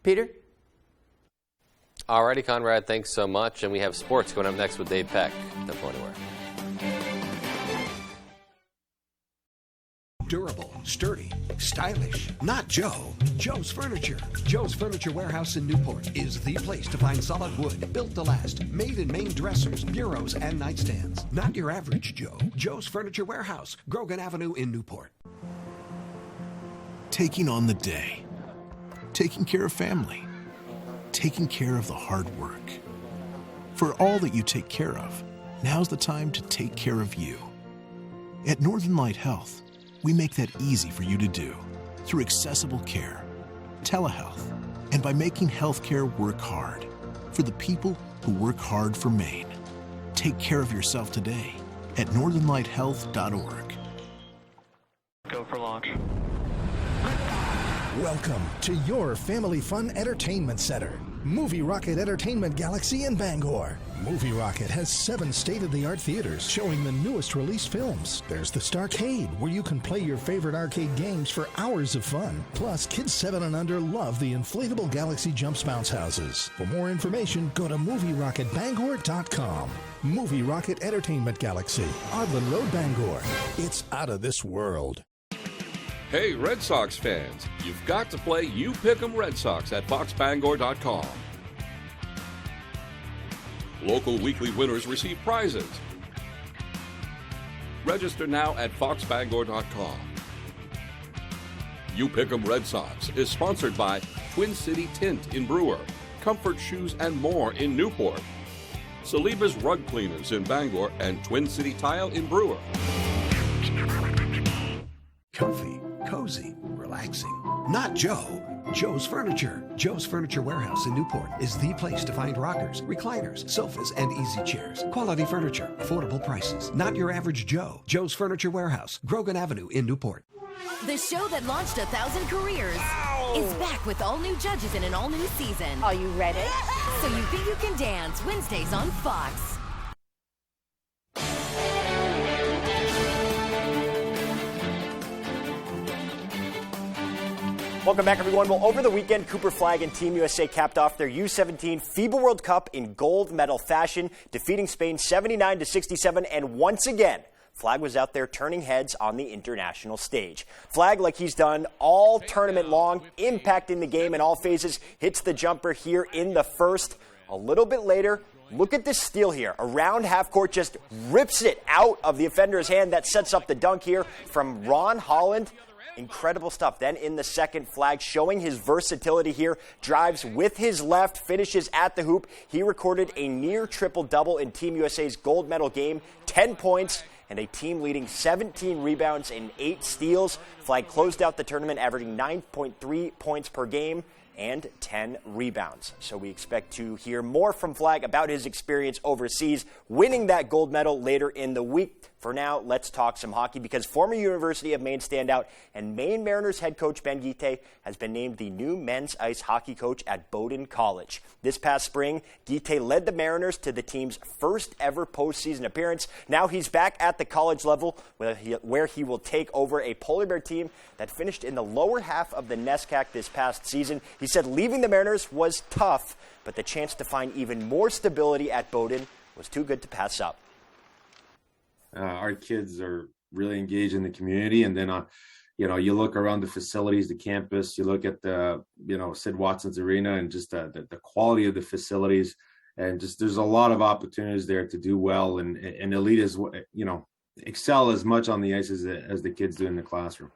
Peter? Alrighty, Conrad, thanks so much. And we have sports going up next with Dave Peck. Don't go anywhere. Durable, sturdy, stylish. Not Joe. Joe's Furniture. Joe's Furniture Warehouse in Newport is the place to find solid wood, built to last, made in Maine dressers, bureaus, and nightstands. Not your average Joe. Joe's Furniture Warehouse, Grogan Avenue in Newport. Taking on the day. Taking care of family. Taking care of the hard work. For all that you take care of, now's the time to take care of you. At Northern Light Health, we make that easy for you to do through accessible care, telehealth, and by making healthcare work hard for the people who work hard for Maine. Take care of yourself today at northernlighthealth.org. Go for launch. Welcome to your family fun entertainment center, Movie Rocket Entertainment Galaxy in Bangor. Movie Rocket has 7 state-of-the-art theaters showing the newest released films. There's the Starcade, where you can play your favorite arcade games for hours of fun. Plus, kids 7 and under love the inflatable Galaxy Jumps bounce houses. For more information, go to MovieRocketBangor.com. Movie Rocket Entertainment Galaxy, Odland Road, Bangor. It's out of this world. Hey, Red Sox fans, you've got to play You Pick 'em Red Sox at FoxBangor.com. Local weekly winners receive prizes. Register now at FoxBangor.com. You Pick 'em Red Sox is sponsored by Twin City Tint in Brewer, comfort shoes, and more in Newport. Saliba's Rug Cleaners in Bangor and Twin City Tile in Brewer. Comfy, cozy, relaxing. Not Joe. Joe's Furniture. Joe's Furniture Warehouse in Newport is the place to find rockers, recliners, sofas, and easy chairs. Quality furniture, affordable prices. Not your average Joe. Joe's Furniture Warehouse, Grogan Avenue in Newport. The show that launched 1,000 careers is back with all new judges in an all new season. Are you ready? So You Think You Can Dance, Wednesdays on Fox. Welcome back, everyone. Well, over the weekend, Cooper Flag and Team USA capped off their U17 FIBA World Cup in gold medal fashion, defeating Spain 79-67, and once again, Flag was out there turning heads on the international stage. Flag, like he's done all tournament long, impacting the game in all phases, hits the jumper here in the first. A little bit later, look at this steal here. Around half court, just rips it out of the offender's hand. That sets up the dunk here from Ron Holland. Incredible stuff. Then in the second, Flag showing his versatility here, drives with his left, finishes at the hoop. He recorded a near triple-double in Team USA's gold medal game, 10 points, and a team-leading 17 rebounds and 8 steals. Flag closed out the tournament averaging 9.3 points per game and 10 rebounds. So we expect to hear more from Flag about his experience overseas, winning that gold medal later in the week. For now, let's talk some hockey, because former University of Maine standout and Maine Mariners head coach Ben Guite has been named the new men's ice hockey coach at Bowdoin College. This past spring, Guite led the Mariners to the team's first ever postseason appearance. Now he's back at the college level, where he will take over a Polar Bear team that finished in the lower half of the NESCAC this past season. He said leaving the Mariners was tough, but the chance to find even more stability at Bowdoin was too good to pass up. Our kids are really engaged in the community, and then you look around the facilities, the campus, you look at the Sid Watson's arena, and just the quality of the facilities, and just there's a lot of opportunities there to do well, and elite is excel as much on the ice as the kids do in the classroom.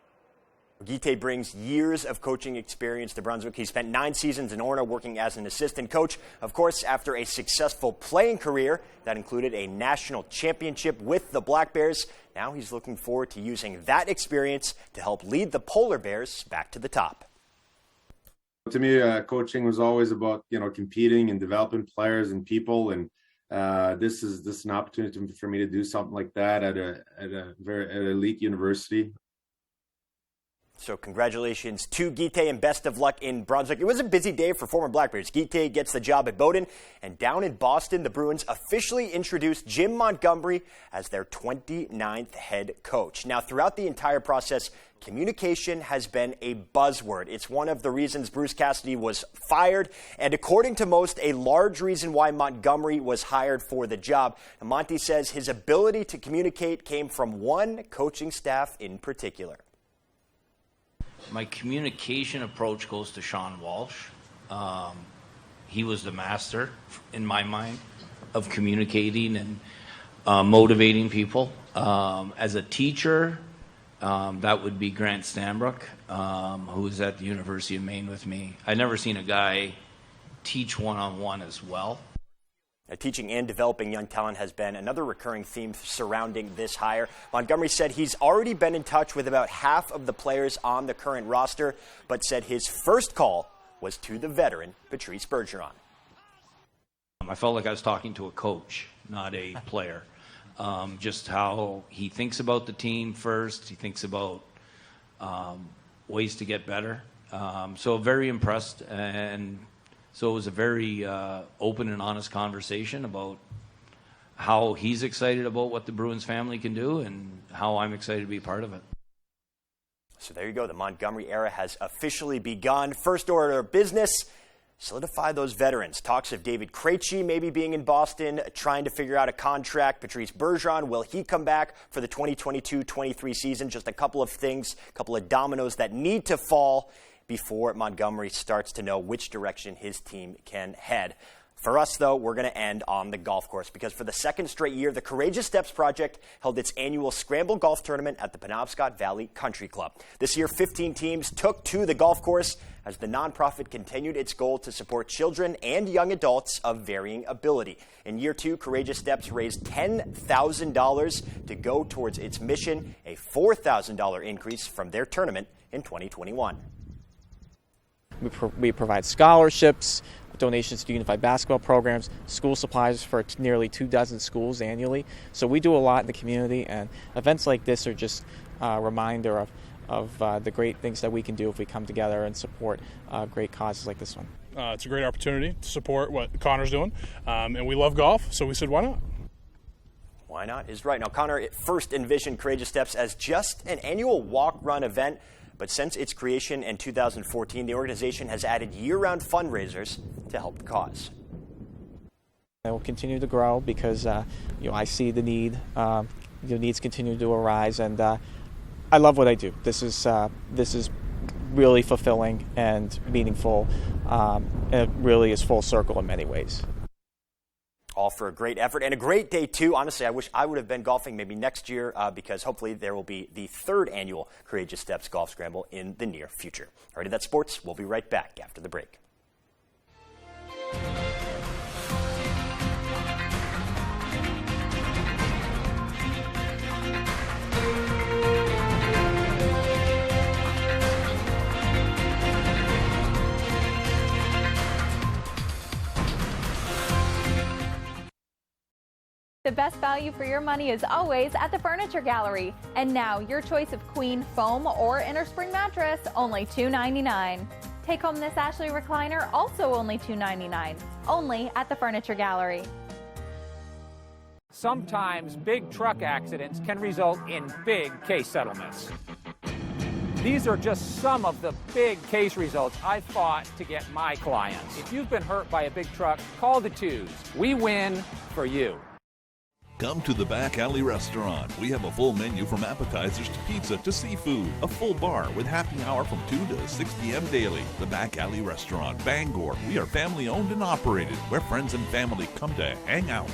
Guite brings years of coaching experience to Brunswick. He spent 9 seasons in Orna working as an assistant coach. Of course, after a successful playing career that included a national championship with the Black Bears, now he's looking forward to using that experience to help lead the Polar Bears back to the top. To me, coaching was always about competing and developing players and people, and this is an opportunity for me to do something like that at a very elite university. So congratulations to Guite and best of luck in Brunswick. It was a busy day for former Black Bears. Guite gets the job at Bowdoin, and down in Boston, the Bruins officially introduced Jim Montgomery as their 29th head coach. Now, throughout the entire process, communication has been a buzzword. It's one of the reasons Bruce Cassidy was fired, and according to most, a large reason why Montgomery was hired for the job. And Monty says his ability to communicate came from one coaching staff in particular. My communication approach goes to Sean Walsh. He was the master, in my mind, of communicating and motivating people. As a teacher, that would be Grant Stanbrook, who was at the University of Maine with me. I've never seen a guy teach one-on-one as well. Teaching and developing young talent has been another recurring theme surrounding this hire. Montgomery said he's already been in touch with about half of the players on the current roster, but said his first call was to the veteran, Patrice Bergeron. I felt like I was talking to a coach, not a player. Just how he thinks about the team first. He thinks about ways to get better. So very impressed, and so it was a very open and honest conversation about how he's excited about what the Bruins family can do and how I'm excited to be part of it. So there you go. The Montgomery era has officially begun. First order of business, solidify those veterans. Talks of David Krejci maybe being in Boston, trying to figure out a contract. Patrice Bergeron, will he come back for the 2022-23 season? Just a couple of things, a couple of dominoes that need to fall before Montgomery starts to know which direction his team can head. For us, though, we're going to end on the golf course because for the second straight year, the Courageous Steps Project held its annual Scramble Golf Tournament at the Penobscot Valley Country Club. This year, 15 teams took to the golf course as the nonprofit continued its goal to support children and young adults of varying ability. In year 2, Courageous Steps raised $10,000 to go towards its mission, a $4,000 increase from their tournament in 2021. We provide scholarships, donations to unified basketball programs, school supplies for nearly 24 schools annually. So we do a lot in the community, and events like this are just a reminder of the great things that we can do if we come together and support great causes like this one. It's a great opportunity to support what Connor's doing, and we love golf, so we said, why not? Why not is right. Now, Connor first envisioned Courageous Steps as just an annual walk-run event, but since its creation in 2014, the organization has added year-round fundraisers to help the cause. It will continue to grow because I see the need. The needs continue to arise, and I love what I do. This is really fulfilling and meaningful, and it really is full circle in many ways. All for a great effort and a great day, too. Honestly, I wish I would have been golfing maybe next year because hopefully there will be the 3rd annual Courageous Steps Golf Scramble in the near future. All right, that's sports. We'll be right back after the break. The best value for your money is always at the Furniture Gallery. And now, your choice of queen foam or innerspring mattress, only $2.99. Take home this Ashley recliner, also only $2.99. Only at the Furniture Gallery. Sometimes big truck accidents can result in big case settlements. These are just some of the big case results I fought to get my clients. If you've been hurt by a big truck, call the Twos. We win for you. Come to the Back Alley Restaurant. We have a full menu from appetizers to pizza to seafood. A full bar with happy hour from 2 to 6 p.m. daily. The Back Alley Restaurant, Bangor. We are family owned and operated, where friends and family come to hang out.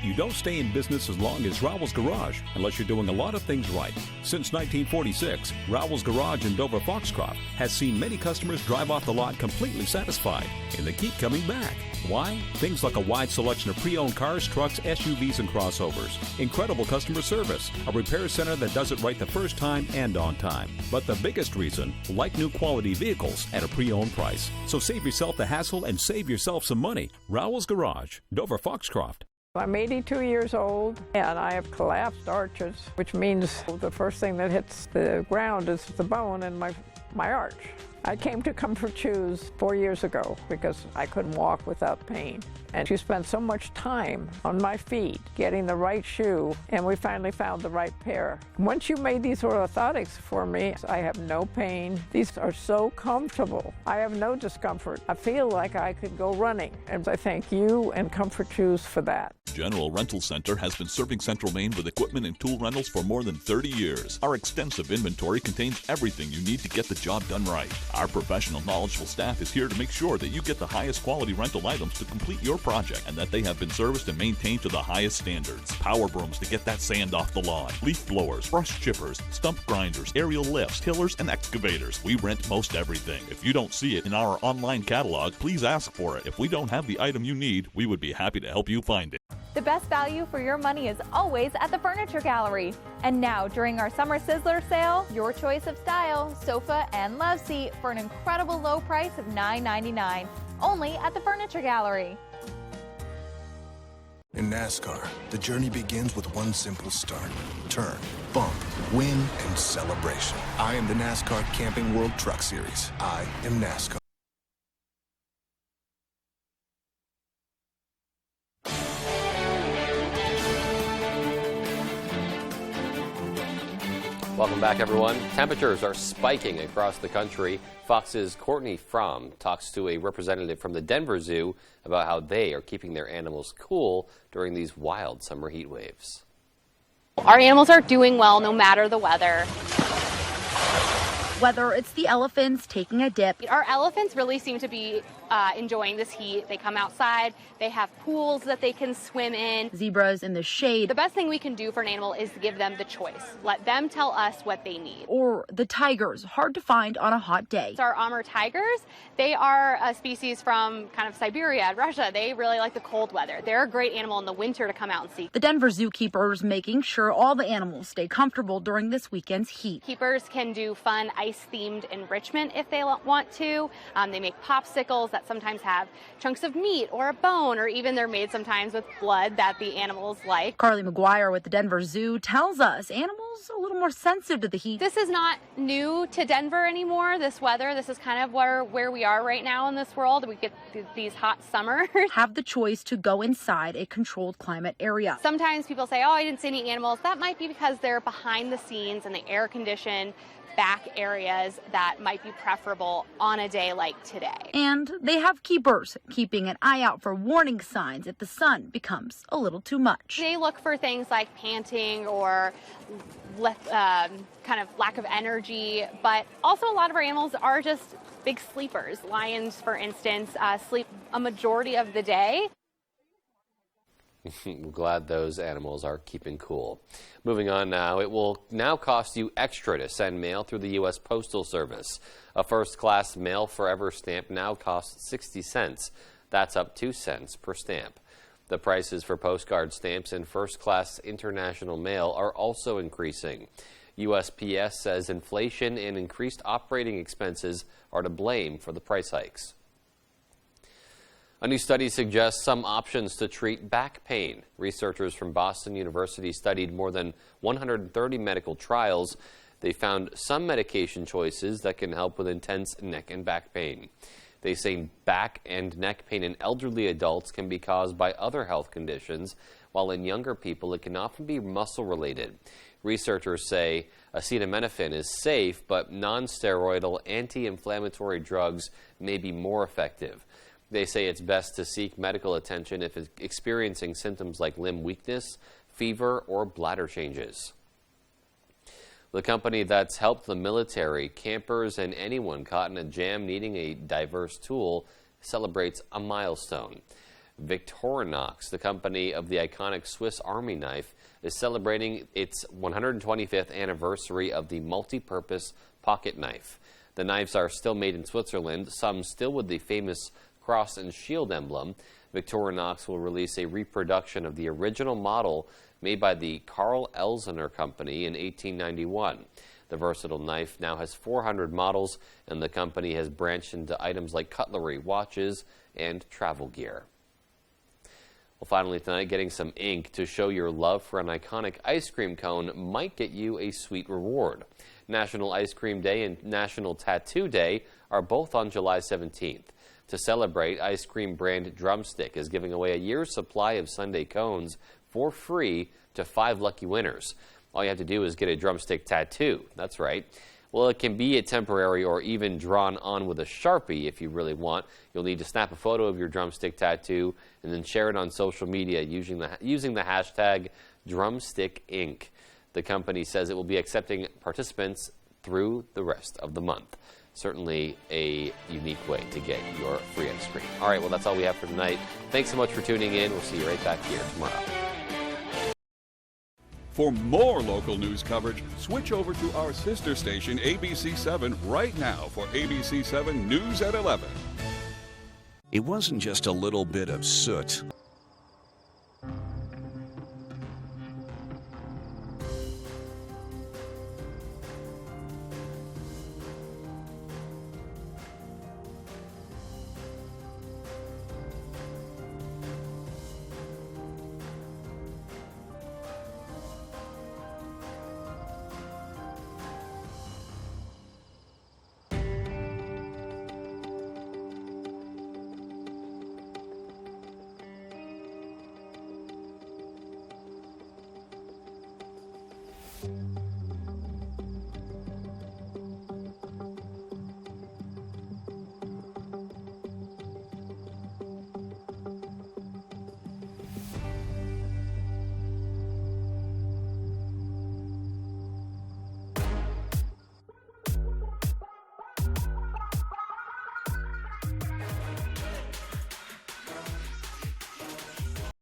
You don't stay in business as long as Rowell's Garage unless you're doing a lot of things right. Since 1946, Rowell's Garage in Dover Foxcroft has seen many customers drive off the lot completely satisfied, and they keep coming back. Why? Things like a wide selection of pre-owned cars, trucks, SUVs, and crossovers. Incredible customer service. A repair center that does it right the first time and on time. But the biggest reason, like new quality vehicles at a pre-owned price. So save yourself the hassle and save yourself some money. Rowell's Garage, Dover Foxcroft. I'm 82 years old and I have collapsed arches, which means the first thing that hits the ground is the bone in my arch. I came to Comfort Shoes 4 years ago because I couldn't walk without pain. And she spent so much time on my feet getting the right shoe, and we finally found the right pair. Once you made these orthotics for me, I have no pain. These are so comfortable. I have no discomfort. I feel like I could go running, and I thank you and Comfort Shoes for that. General Rental Center has been serving Central Maine with equipment and tool rentals for more than 30 years. Our extensive inventory contains everything you need to get the job done right. Our professional, knowledgeable staff is here to make sure that you get the highest quality rental items to complete your project and that they have been serviced and maintained to the highest standards. Power brooms to get that sand off the lawn, leaf blowers, brush chippers, stump grinders, aerial lifts, tillers, and excavators. We rent most everything. If you don't see it in our online catalog, please ask for it. If we don't have the item you need, we would be happy to help you find it. The best value for your money is always at the Furniture Gallery. And now, during our Summer Sizzler sale, your choice of style, sofa, and love seat for an incredible low price of $9.99. Only at the Furniture Gallery. In NASCAR, the journey begins with one simple start. Turn, bump, win, and celebration. I am the NASCAR Camping World Truck Series. I am NASCAR. Welcome back, everyone. Temperatures are spiking across the country. Fox's Courtney Fromm talks to a representative from the Denver Zoo about how they are keeping their animals cool during these wild summer heat waves. Our animals are doing well no matter the weather. Whether it's the elephants taking a dip. Our elephants really seem to be enjoying this heat. They come outside, they have pools that they can swim in. Zebras in the shade. The best thing we can do for an animal is to give them the choice. Let them tell us what they need. Or the tigers, hard to find on a hot day. Our Amur tigers, they are a species from kind of Siberia, Russia. They really like the cold weather. They're a great animal in the winter to come out and see. The Denver zookeepers making sure all the animals stay comfortable during this weekend's heat. Keepers can do fun ice-themed enrichment if they want to. They make popsicles that sometimes have chunks of meat or a bone, or even they're made sometimes with blood that the animals like. Carly McGuire with the Denver Zoo tells us animals are a little more sensitive to the heat. This is not new to Denver anymore, this weather. This is kind of where we are right now in this world. We get these hot summers. Have the choice to go inside a controlled climate area. Sometimes people say, oh, I didn't see any animals. That might be because they're behind the scenes in the air-conditioned back areas that might be preferable on a day like today. And they have keepers, keeping an eye out for warning signs if the sun becomes a little too much. They look for things like panting or kind of lack of energy, but also a lot of our animals are just big sleepers. Lions, for instance, sleep a majority of the day. I'm glad those animals are keeping cool. Moving on now, it will now cost you extra to send mail through the U.S. Postal Service. A first-class Mail Forever stamp now costs 60 cents. That's up 2 cents per stamp. The prices for postcard stamps and first-class international mail are also increasing. USPS says inflation and increased operating expenses are to blame for the price hikes. A new study suggests some options to treat back pain. Researchers from Boston University studied more than 130 medical trials. They found some medication choices that can help with intense neck and back pain. They say back and neck pain in elderly adults can be caused by other health conditions, while in younger people it can often be muscle-related. Researchers say acetaminophen is safe, but non-steroidal anti-inflammatory drugs may be more effective. They say it's best to seek medical attention if experiencing symptoms like limb weakness, fever, or bladder changes. The company that's helped the military, campers, and anyone caught in a jam needing a diverse tool celebrates a milestone. Victorinox, the company of the iconic Swiss Army knife, is celebrating its 125th anniversary of the multi-purpose pocket knife. The knives are still made in Switzerland, some still with the famous cross and shield emblem. Victorinox will release a reproduction of the original model made by the Carl Elsener Company in 1891. The versatile knife now has 400 models, and the company has branched into items like cutlery, watches, and travel gear. Well, finally tonight, getting some ink to show your love for an iconic ice cream cone might get you a sweet reward. National Ice Cream Day and National Tattoo Day are both on July 17th. To celebrate, ice cream brand Drumstick is giving away a year's supply of sundae cones for free to 5 lucky winners. All you have to do is get a drumstick tattoo. That's right. Well, it can be a temporary or even drawn on with a Sharpie if you really want. You'll need to snap a photo of your drumstick tattoo and then share it on social media using the hashtag DrumstickInc. The company says it will be accepting participants through the rest of the month. Certainly a unique way to get your free ice cream. All right, well, that's all we have for tonight. Thanks so much for tuning in. We'll see you right back here tomorrow. For more local news coverage, switch over to our sister station, ABC7, right now for ABC7 News at 11. It wasn't just a little bit of soot